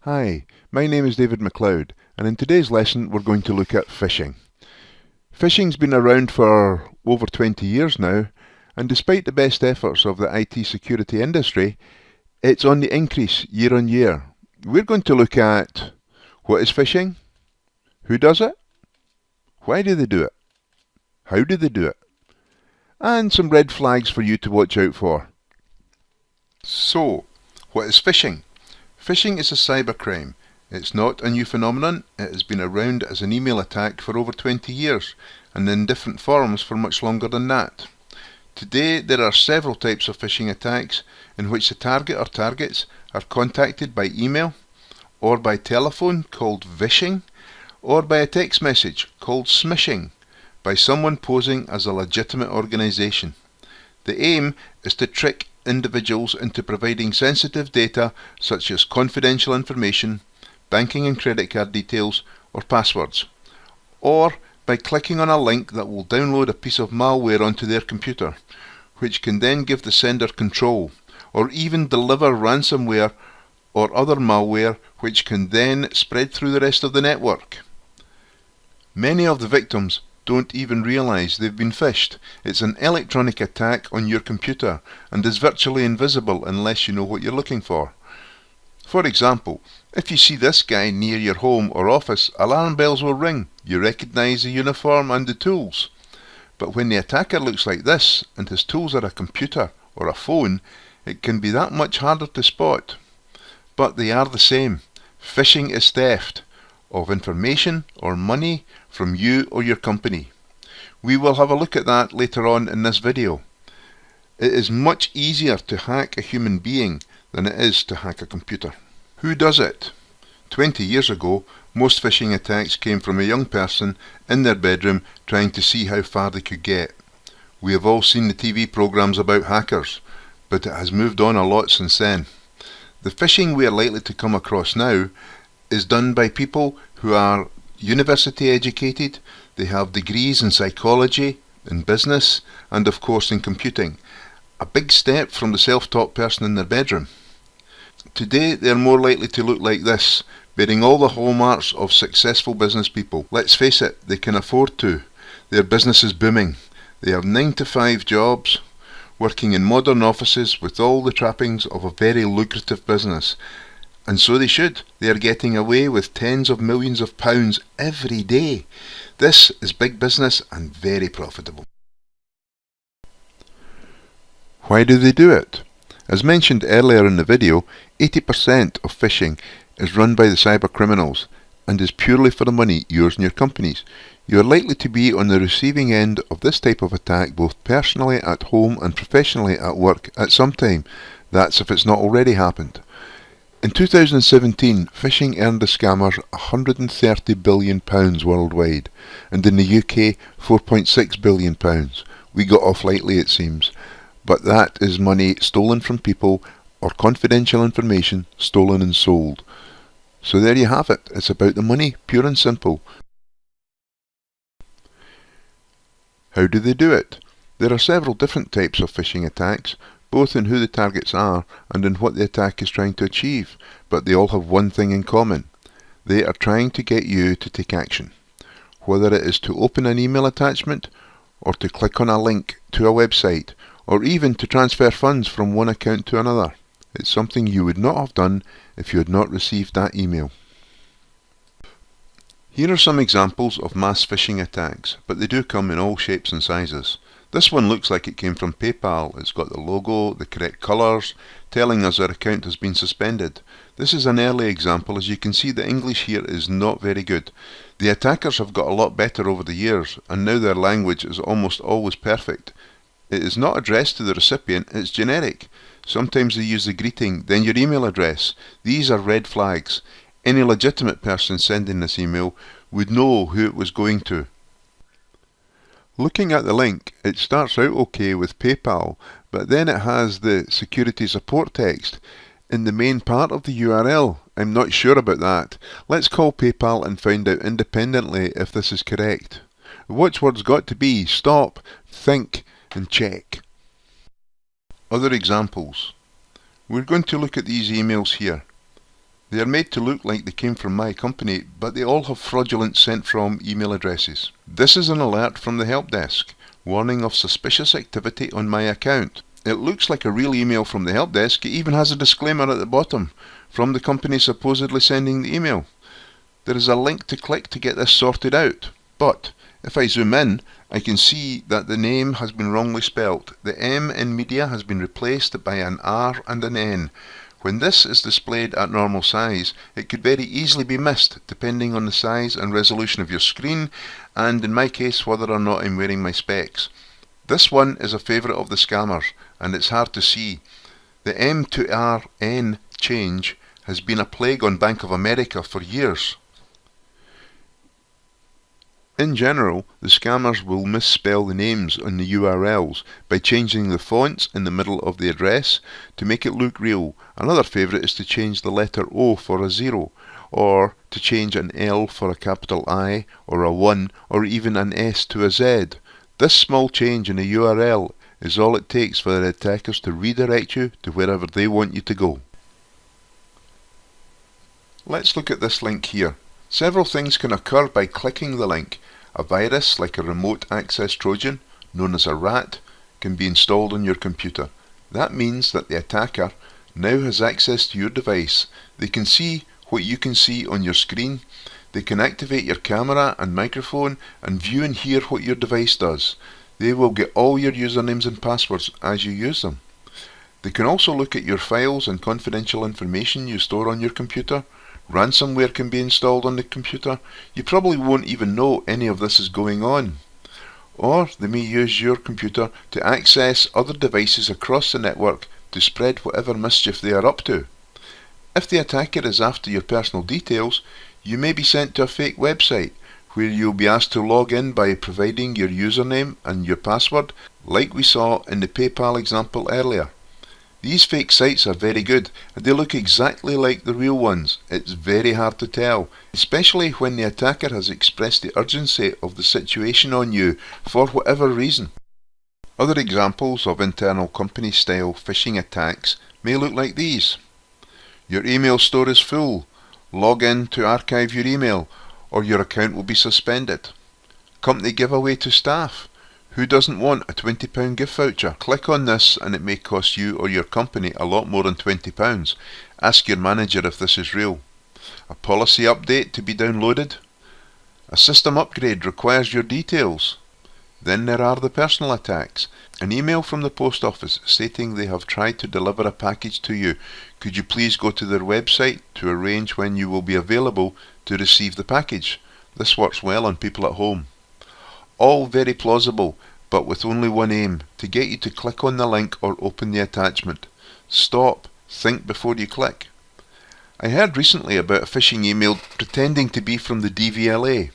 Hi, my name is David MacLeod, and in today's lesson we're going to look at phishing. Phishing's been around for over 20 years now, and despite the best efforts of the IT security industry, it's on the increase year on year. We're going to look at what is phishing, who does it, why do they do it, how do they do it, and some red flags for you to watch out for. So, what is phishing? Phishing is a cybercrime. It's not a new phenomenon. It has been around as an email attack for over 20 years, and in different forms for much longer than that. Today there are several types of phishing attacks in which the target or targets are contacted by email, or by telephone called vishing, or by a text message called smishing, by someone posing as a legitimate organisation. The aim is to trick individuals into providing sensitive data such as confidential information, banking and credit card details, or passwords, or by clicking on a link that will download a piece of malware onto their computer, which can then give the sender control, or even deliver ransomware or other malware which can then spread through the rest of the network. Many of the victims don't even realise they've been phished. It's an electronic attack on your computer and is virtually invisible unless you know what you're looking for. For example, if you see this guy near your home or office, alarm bells will ring. You recognise the uniform and the tools. But when the attacker looks like this and his tools are a computer or a phone, it can be that much harder to spot. But they are the same. Phishing is theft of information or money from you or your company. We will have a look at that later on in this video. It is much easier to hack a human being than it is to hack a computer. Who does it? 20 years ago, most phishing attacks came from a young person in their bedroom trying to see how far they could get. We have all seen the TV programs about hackers, but it has moved on a lot since then. The phishing we are likely to come across now is done by people who are university educated. They have degrees in psychology, in business, and of course in computing. A big step from the self-taught person in their bedroom. Today they are more likely to look like this, bearing all the hallmarks of successful business people. Let's face it, they can afford to. Their business is booming. They have 9-to-5 jobs, working in modern offices with all the trappings of a very lucrative business. And so they should. They are getting away with tens of millions of pounds every day. This is big business and very profitable. Why do they do it? As mentioned earlier in the video, 80% of phishing is run by the cyber criminals and is purely for the money, yours and your company's. You are likely to be on the receiving end of this type of attack both personally at home and professionally at work at some time. That's if it's not already happened. In 2017, phishing earned the scammers £130 billion worldwide, and in the UK £4.6 billion. We got off lightly, it seems, but that is money stolen from people or confidential information stolen and sold. So there you have it. It's about the money, pure and simple. How do they do it? There are several different types of phishing attacks, both in who the targets are and in what the attack is trying to achieve, but they all have one thing in common. They are trying to get you to take action, whether it is to open an email attachment, or to click on a link to a website, or even to transfer funds from one account to another. It's something you would not have done if you had not received that email. Here are some examples of mass phishing attacks, but they do come in all shapes and sizes. This one looks like it came from PayPal. It's got the logo, the correct colours, telling us our account has been suspended. This is an early example. As you can see, the English here is not very good. The attackers have got a lot better over the years, and now their language is almost always perfect. It is not addressed to the recipient, it's generic. Sometimes they use the greeting, then your email address. These are red flags. Any legitimate person sending this email would know who it was going to. Looking at the link, it starts out okay with PayPal, but then it has the security support text in the main part of the URL. I'm not sure about that. Let's call PayPal and find out independently if this is correct. The watchword's got to be stop, think, and check. Other examples. We're going to look at these emails here. They are made to look like they came from my company, but they all have fraudulent sent from email addresses. This is an alert from the help desk, warning of suspicious activity on my account. It looks like a real email from the help desk. It even has a disclaimer at the bottom from the company supposedly sending the email. There is a link to click to get this sorted out, but if I zoom in, I can see that the name has been wrongly spelt. The M in media has been replaced by an R and an N. When this is displayed at normal size, it could very easily be missed depending on the size and resolution of your screen, and in my case whether or not I'm wearing my specs. This one is a favourite of the scammers, and it's hard to see. The M to R N change has been a plague on Bank of America for years. In general, the scammers will misspell the names on the URLs by changing the fonts in the middle of the address to make it look real. Another favourite is to change the letter O for a 0, or to change an L for a capital I, or a 1, or even an S to a Z. This small change in a URL is all it takes for the attackers to redirect you to wherever they want you to go. Let's look at this link here. Several things can occur by clicking the link. A virus, like a remote access Trojan, known as a rat, can be installed on your computer. That means that the attacker now has access to your device. They can see what you can see on your screen. They can activate your camera and microphone and view and hear what your device does. They will get all your usernames and passwords as you use them. They can also look at your files and confidential information you store on your computer. Ransomware can be installed on the computer. You probably won't even know any of this is going on. Or they may use your computer to access other devices across the network to spread whatever mischief they are up to. If the attacker is after your personal details, you may be sent to a fake website where you'll be asked to log in by providing your username and your password, like we saw in the PayPal example earlier. These fake sites are very good, and they look exactly like the real ones. It's very hard to tell, especially when the attacker has expressed the urgency of the situation on you for whatever reason. Other examples of internal company style phishing attacks may look like these. Your email store is full. Log in to archive your email, or your account will be suspended. Company giveaway to staff. Who doesn't want a £20 gift voucher? Click on this and it may cost you or your company a lot more than £20. Ask your manager if this is real. A policy update to be downloaded. A system upgrade requires your details. Then there are the personal attacks. An email from the post office stating they have tried to deliver a package to you. Could you please go to their website to arrange when you will be available to receive the package? This works well on people at home. All very plausible, but with only one aim, to get you to click on the link or open the attachment. Stop, think before you click. I heard recently about a phishing email pretending to be from the DVLA.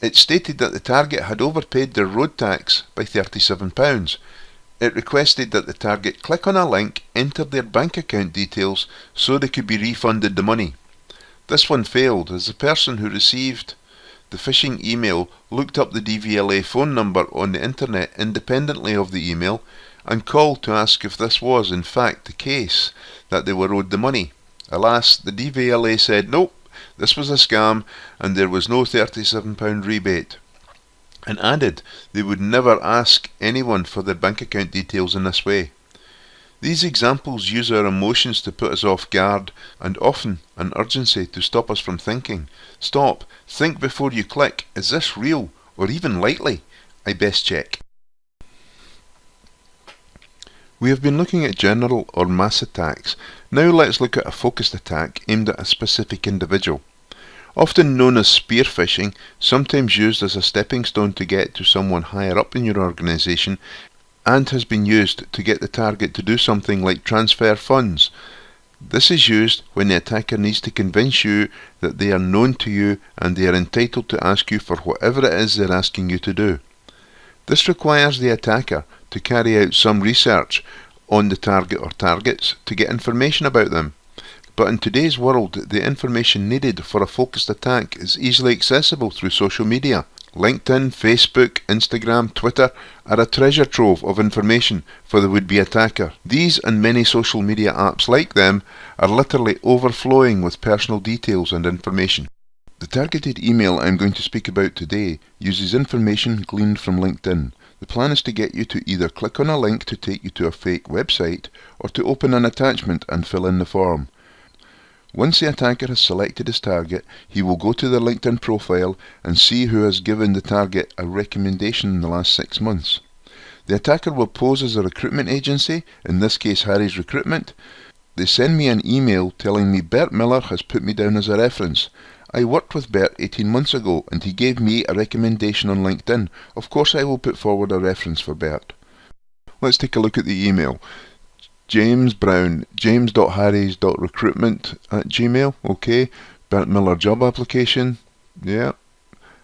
It stated that the target had overpaid their road tax by £37. It requested that the target click on a link, enter their bank account details so they could be refunded the money. This one failed, as the person who received the phishing email looked up the DVLA phone number on the internet independently of the email and called to ask if this was in fact the case, that they were owed the money. Alas, the DVLA said nope, this was a scam and there was no £37 rebate, and added they would never ask anyone for their bank account details in this way. These examples use our emotions to put us off guard, and often an urgency to stop us from thinking. Stop, think before you click. Is this real, or even likely? I best check. We have been looking at general or mass attacks. Now let's look at a focused attack aimed at a specific individual. Often known as spear phishing, sometimes used as a stepping stone to get to someone higher up in your organisation, and has been used to get the target to do something like transfer funds. This is used when the attacker needs to convince you that they are known to you and they are entitled to ask you for whatever it is they're asking you to do. This requires the attacker to carry out some research on the target or targets to get information about them. But in today's world, the information needed for a focused attack is easily accessible through social media. LinkedIn, Facebook, Instagram, Twitter are a treasure trove of information for the would-be attacker. These and many social media apps like them are literally overflowing with personal details and information. The targeted email I'm going to speak about today uses information gleaned from LinkedIn. The plan is to get you to either click on a link to take you to a fake website or to open an attachment and fill in the form. Once the attacker has selected his target, he will go to their LinkedIn profile and see who has given the target a recommendation in the last 6 months. The attacker will pose as a recruitment agency, in this case Harry's Recruitment. They send me an email telling me Bert Miller has put me down as a reference. I worked with Bert 18 months ago and he gave me a recommendation on LinkedIn. Of course I will put forward a reference for Bert. Let's take a look at the email. James Brown, james.harris.recruitment@gmail, okay. Bert Miller job application, yeah.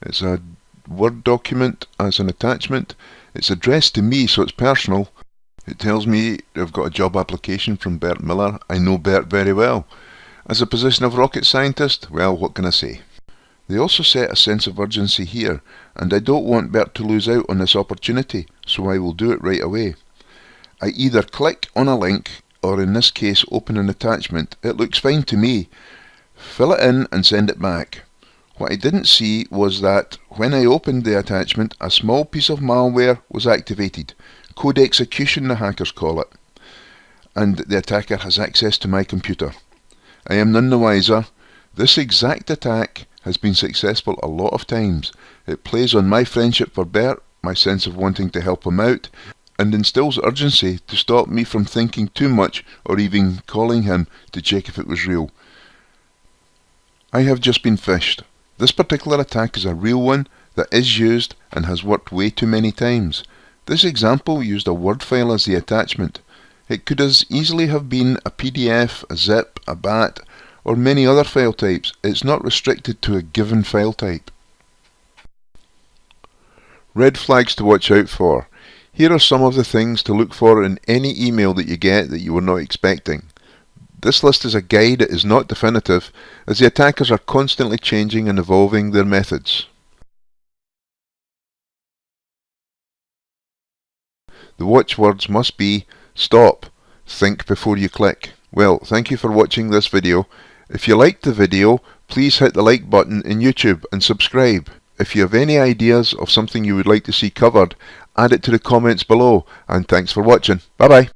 It's a Word document as an attachment. It's addressed to me, so it's personal. It tells me I've got a job application from Bert Miller. I know Bert very well. As a position of rocket scientist, well, what can I say? They also set a sense of urgency here, and I don't want Bert to lose out on this opportunity, so I will do it right away. I either click on a link, or in this case open an attachment. It looks fine to me. Fill it in and send it back. What I didn't see was that when I opened the attachment, a small piece of malware was activated. Code execution, the hackers call it. And the attacker has access to my computer. I am none the wiser. This exact attack has been successful a lot of times. It plays on my friendship for Bert, my sense of wanting to help him out, and instills urgency to stop me from thinking too much or even calling him to check if it was real. I have just been phished. This particular attack is a real one that is used and has worked way too many times. This example used a Word file as the attachment. It could as easily have been a PDF, a zip, a BAT, or many other file types. It's not restricted to a given file type. Red flags to watch out for. Here are some of the things to look for in any email that you get that you were not expecting. This list is a guide, it is not definitive, as the attackers are constantly changing and evolving their methods. The watchwords must be stop, think before you click. Well, thank you for watching this video. If you liked the video, please hit the like button in YouTube and subscribe. If you have any ideas of something you would like to see covered, add it to the comments below, and thanks for watching. Bye bye.